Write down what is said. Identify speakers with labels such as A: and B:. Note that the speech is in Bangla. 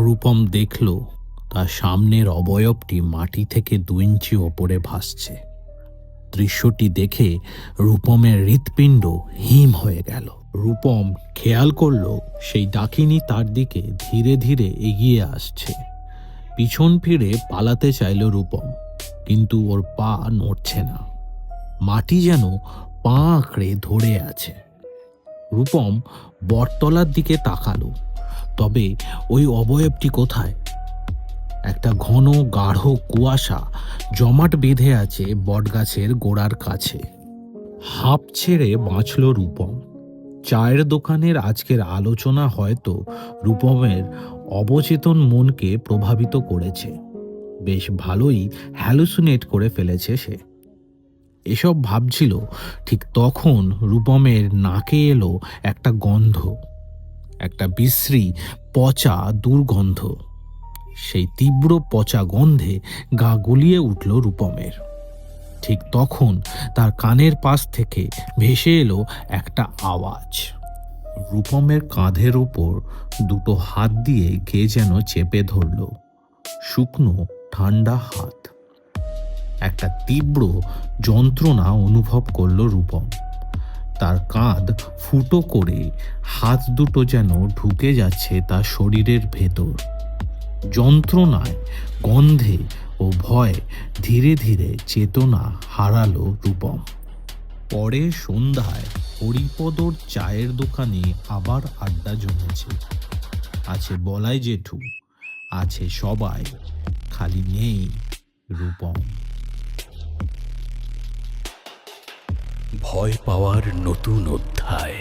A: রূপম দেখল তার সামনের অবয়বটি মাটি থেকে 2 ইঞ্চি ওপরে ভাসছে। দৃশ্যটি দেখে রূপমের হৃৎপিণ্ড হিম হয়ে গেল। রূপম খেয়াল করল সেই ডাকিনী তার দিকে ধীরে ধীরে এগিয়ে আসছে। পিছন ফিরে পালাতে চাইল রূপম, কিন্তু ওর পা নড়ছে না। মাটি যেন পা আঁকড়ে ধরে আছে। রূপম বটতলার দিকে তাকালো, তবে ওই অবয়বটি কোথায়? একটা ঘন গাঢ় কুয়াশা জমাট বেঁধে আছে বটগাছের গোড়ার কাছে। হাঁপ ছেড়ে বাঁচল রূপম। চায়ের দোকানের আজকের আলোচনা হয়তো রূপমের অবচেতন মনকে প্রভাবিত করেছে। বেশ ভালোই হ্যালুসিনেট করে ফেলেছে সে। এসব ভাবছিল, ঠিক তখন রূপমের নাকে এলো একটা গন্ধ, একটা বিশ্রী পচা দুর্গন্ধ। সেই তীব্র পচা গন্ধে গা গুলিয়ে উঠল রূপমের। ঠিক তখন তার কানের পাশ থেকে ভেসে এলো একটা আওয়াজ। রূপমের কাঁধের উপর দুটো হাত দিয়ে কে যেন চেপে ধরল, শুকনো ঠান্ডা হাত। একটা তীব্র যন্ত্রণা অনুভব করল রূপম। তার কাঁধ ফুটো করে হাত দুটো যেন ঢুকে যাচ্ছে তার শরীরের ভেতর। যন্ত্রণায়, গন্ধে ও ভয়ে ধীরে ধীরে চেতনা হারালো রূপম। পরে সন্ধ্যায় হরিপদর চায়ের দোকানে আবার আড্ডা জমেছে। আছে বলাই জেঠু, আছে সবাই, খালি নেই রূপম।
B: ভয় পাওয়ার নতুন অধ্যায়।